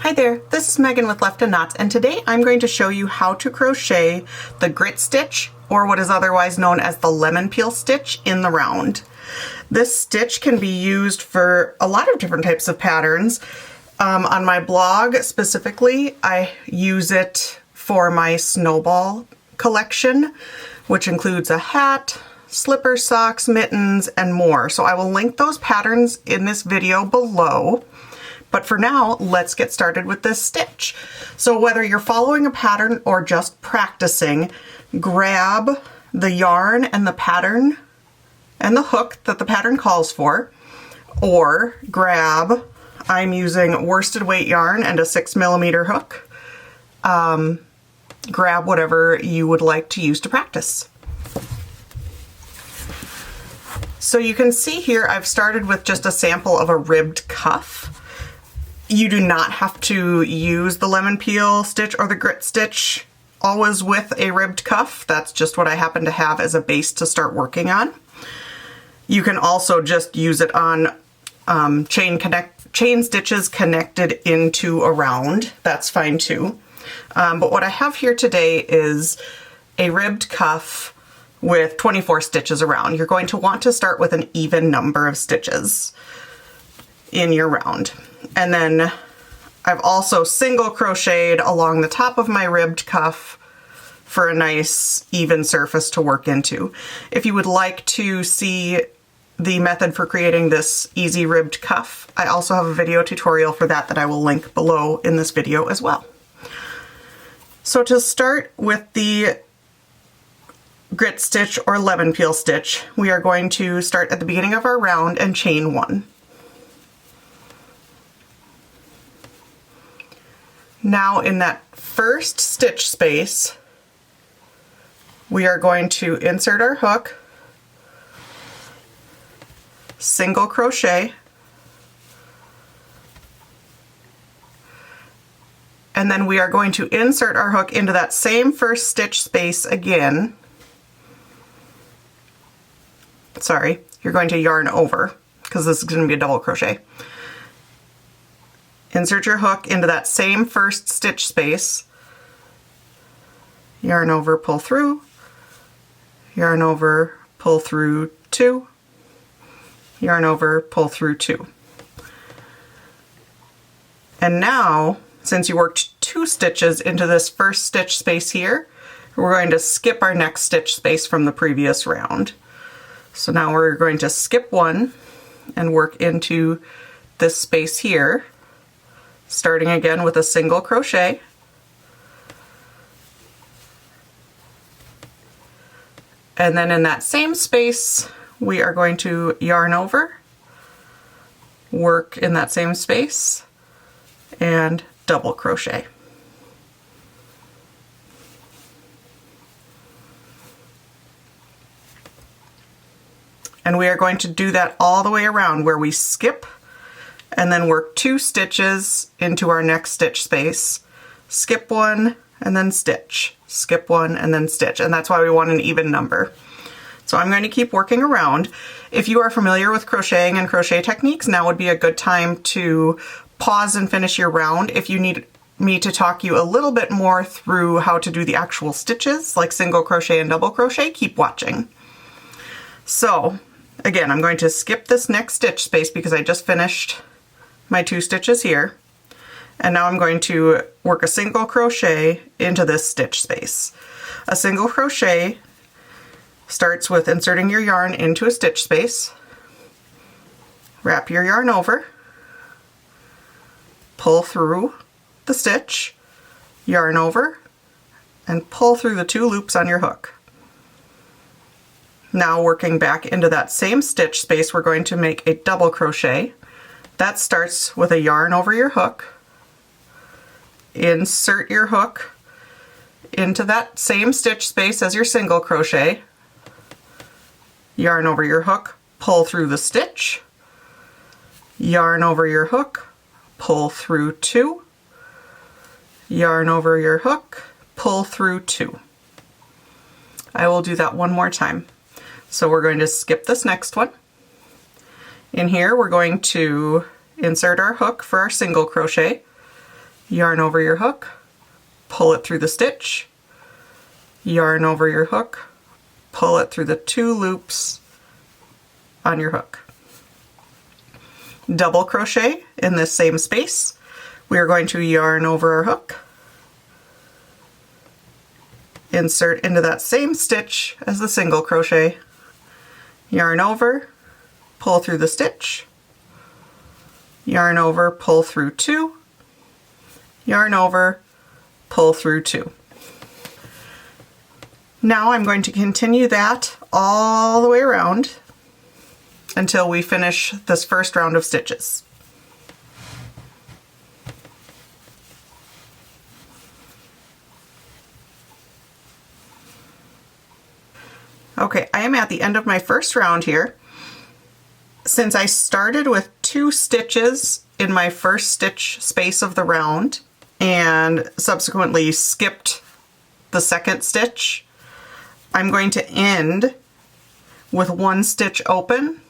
Hi there, this is Megan with Left and Knots, and today I'm going to show you how to crochet the grit stitch, or what is otherwise known as the lemon peel stitch, in the round. This stitch can be used for a lot of different types of patterns. On my blog specifically, I use it for my snowball collection, which includes a hat, slippers, socks, mittens, and more. So I will link those patterns in this video below. But for now, let's get started with this stitch. So whether you're following a pattern or just practicing, grab the yarn and the pattern and the hook that the pattern calls for, or grab, I'm using worsted weight yarn and a 6mm hook. Grab whatever you would like to use to practice. So you can see here I've started with just a sample of a ribbed cuff. You do not have to use the lemon peel stitch or the grit stitch always with a ribbed cuff. That's just what I happen to have as a base to start working on. You can also just use it on chain stitches connected into a round. That's fine too. But what I have here today is a ribbed cuff with 24 stitches around. You're going to want to start with an even number of stitches in your round. And then I've also single crocheted along the top of my ribbed cuff for a nice even surface to work into. If you would like to see the method for creating this easy ribbed cuff, I also have a video tutorial for that that I will link below in this video as well. So to start with the grit stitch or lemon peel stitch, we are going to start at the beginning of our round and chain 1. Now in that first stitch space, we are going to insert our hook, single crochet, and then we are going to insert our hook into that same first stitch space again. Sorry, you're going to yarn over because this is going to be a double crochet. Insert your hook into that same first stitch space, yarn over, pull through, yarn over, pull through 2, yarn over, pull through 2. And now, since you worked 2 stitches into this first stitch space here, we're going to skip our next stitch space from the previous round. So now we're going to skip 1 and work into this space here, starting again with a single crochet, and then in that same space we are going to yarn over, work in that same space, and double crochet. And we are going to do that all the way around, where we skip and then work 2 stitches into our next stitch space, skip 1 and then stitch, skip 1 and then stitch, and that's why we want an even number. So I'm going to keep working around. If you are familiar with crocheting and crochet techniques, now would be a good time to pause and finish your round. If you need me to talk you a little bit more through how to do the actual stitches, like single crochet and double crochet, keep watching. So again, I'm going to skip this next stitch space because I just finished my 2 stitches here, and now I'm going to work a single crochet into this stitch space. A single crochet starts with inserting your yarn into a stitch space, wrap your yarn over, pull through the stitch, yarn over, and pull through the 2 loops on your hook. Now working back into that same stitch space, we're going to make a double crochet. That starts with a yarn over your hook, insert your hook into that same stitch space as your single crochet, yarn over your hook, pull through the stitch, yarn over your hook, pull through 2, yarn over your hook, pull through 2. I will do that one more time. So we're going to skip this next one. In here we're going to insert our hook for our single crochet, yarn over your hook, pull it through the stitch, yarn over your hook, pull it through the 2 loops on your hook. Double crochet in this same space. We are going to yarn over our hook, insert into that same stitch as the single crochet, yarn over, pull through the stitch, yarn over, pull through 2, yarn over, pull through 2. Now I'm going to continue that all the way around until we finish this first round of stitches. Okay, I am at the end of my first round here. Since I started with 2 stitches in my first stitch space of the round and subsequently skipped the second stitch, I'm going to end with 1 stitch open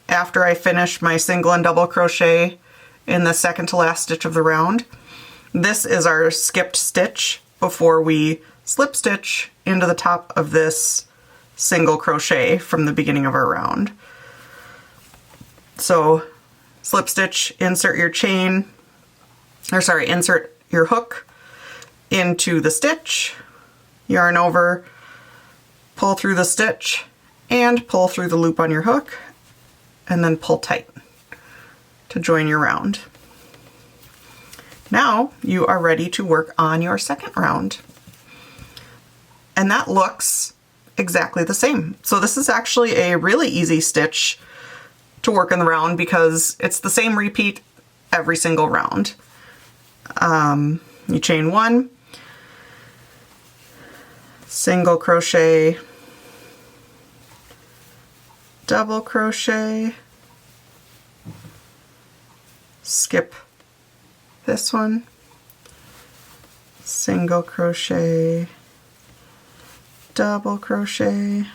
after I finish my single and double crochet in the second to last stitch of the round. This is our skipped stitch before we slip stitch into the top of this single crochet from the beginning of our round. So slip stitch, insert your chain, or sorry, insert your hook into the stitch, yarn over, pull through the stitch, and pull through the loop on your hook, and then pull tight to join your round. Now you are ready to work on your second round. And that looks exactly the same. So this is actually a really easy stitch to work in the round because it's the same repeat every single round. You chain 1, single crochet, double crochet, skip this one, single crochet, double crochet,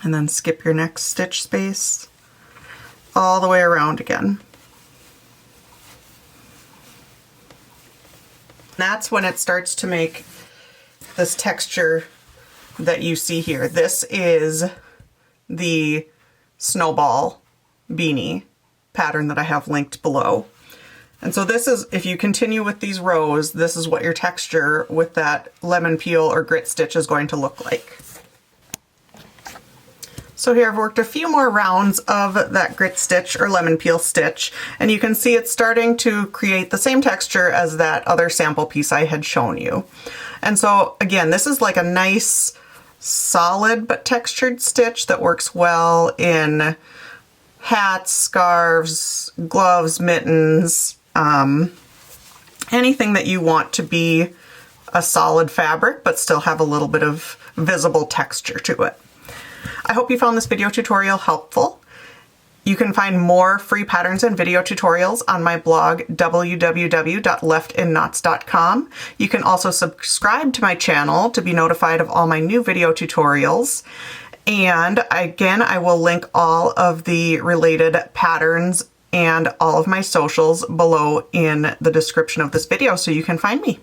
and then skip your next stitch space all the way around again. That's when it starts to make this texture that you see here. This is the snowball beanie pattern that I have linked below. And so this is, if you continue with these rows, this is what your texture with that lemon peel or grit stitch is going to look like. So here I've worked a few more rounds of that grit stitch or lemon peel stitch, and you can see it's starting to create the same texture as that other sample piece I had shown you. And so again, this is like a nice solid but textured stitch that works well in hats, scarves, gloves, mittens, anything that you want to be a solid fabric but still have a little bit of visible texture to it. I hope you found this video tutorial helpful. You can find more free patterns and video tutorials on my blog, www.leftinknots.com. You can also subscribe to my channel to be notified of all my new video tutorials. And again, I will link all of the related patterns and all of my socials below in the description of this video so you can find me.